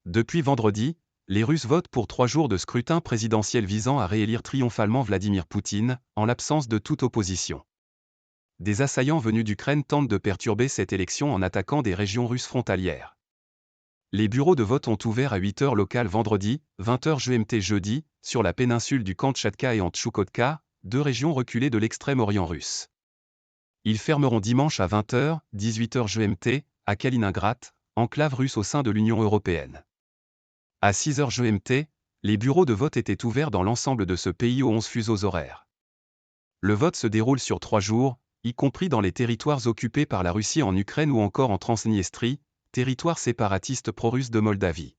Depuis vendredi, les Russes votent pour 3 jours de scrutin présidentiel visant à réélire triomphalement Vladimir Poutine, en l'absence de toute opposition. Des assaillants venus d'Ukraine tentent de perturber cette élection en attaquant des régions russes frontalières. Les bureaux de vote ont ouvert à 8 h locales vendredi, 20 h GMT jeudi, sur la péninsule du Kamtchatka et en Tchoukotka, 2 régions reculées de l'extrême-orient russe. Ils fermeront dimanche à 20 h, 18 h GMT, à Kaliningrad, enclave russe au sein de l'Union européenne. À 6 h GMT, les bureaux de vote étaient ouverts dans l'ensemble de ce pays aux 11 fuseaux horaires. Le vote se déroule sur 3 jours, y compris dans les territoires occupés par la Russie en Ukraine ou encore en Transnistrie, territoire séparatiste pro-russe de Moldavie.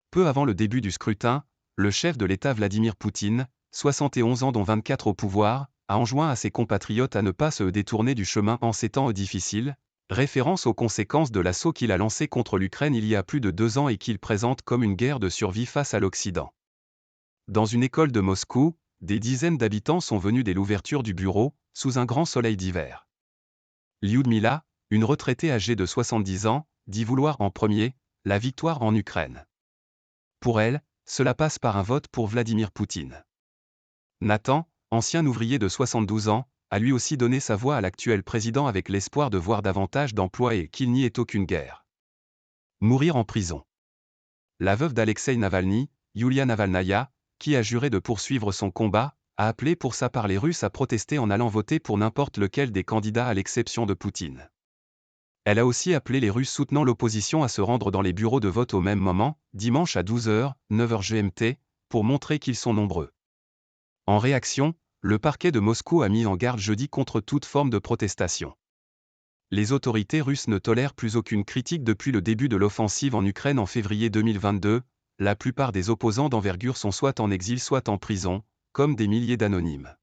Peu avant le début du scrutin, le chef de l'État Vladimir Poutine, 71 ans dont 24 au pouvoir, a enjoint à ses compatriotes à ne pas se détourner du chemin en ces temps difficiles, référence aux conséquences de l'assaut qu'il a lancé contre l'Ukraine il y a plus de 2 ans et qu'il présente comme une guerre de survie face à l'Occident. Dans une école de Moscou, des dizaines d'habitants sont venus dès l'ouverture du bureau, sous un grand soleil d'hiver. Lyudmila, une retraitée âgée de 70 ans, dit vouloir en premier la victoire en Ukraine. Pour elle, cela passe par un vote pour Vladimir Poutine. Nathan, ancien ouvrier de 72 ans, a lui aussi donné sa voix à l'actuel président avec l'espoir de voir davantage d'emplois et qu'il n'y ait aucune guerre. Mourir en prison. La veuve d'Alexeï Navalny, Yulia Navalnaya, qui a juré de poursuivre son combat, a appelé pour sa part les Russes à protester en allant voter pour n'importe lequel des candidats à l'exception de Poutine. Elle a aussi appelé les Russes soutenant l'opposition à se rendre dans les bureaux de vote au même moment, dimanche à 12 h, 9 h GMT, pour montrer qu'ils sont nombreux. En réaction, le parquet de Moscou a mis en garde jeudi contre toute forme de protestation. Les autorités russes ne tolèrent plus aucune critique depuis le début de l'offensive en Ukraine en février 2022, la plupart des opposants d'envergure sont soit en exil soit en prison, comme des milliers d'anonymes.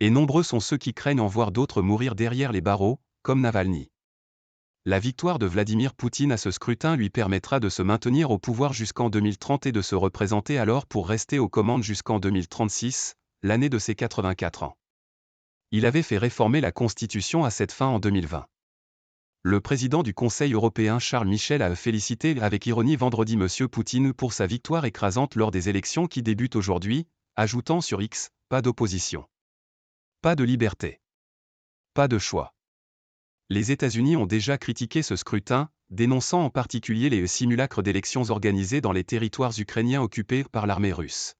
Et nombreux sont ceux qui craignent en voir d'autres mourir derrière les barreaux, comme Navalny. La victoire de Vladimir Poutine à ce scrutin lui permettra de se maintenir au pouvoir jusqu'en 2030 et de se représenter alors pour rester aux commandes jusqu'en 2036, l'année de ses 84 ans. Il avait fait réformer la Constitution à cette fin en 2020. Le président du Conseil européen Charles Michel a félicité avec ironie vendredi M. Poutine pour sa victoire écrasante lors des élections qui débutent aujourd'hui, ajoutant sur X, pas d'opposition. Pas de liberté. Pas de choix. Les États-Unis ont déjà critiqué ce scrutin, dénonçant en particulier les simulacres d'élections organisés dans les territoires ukrainiens occupés par l'armée russe.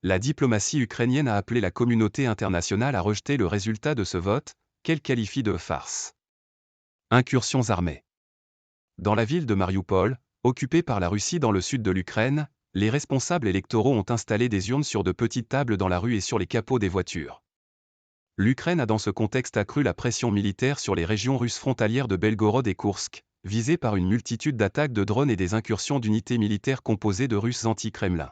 La diplomatie ukrainienne a appelé la communauté internationale à rejeter le résultat de ce vote, qu'elle qualifie de farce. Incursions armées. Dans la ville de Marioupol, occupée par la Russie dans le sud de l'Ukraine, les responsables électoraux ont installé des urnes sur de petites tables dans la rue et sur les capots des voitures. L'Ukraine a dans ce contexte accru la pression militaire sur les régions russes frontalières de Belgorod et Koursk, visées par une multitude d'attaques de drones et des incursions d'unités militaires composées de Russes anti-Kremlin.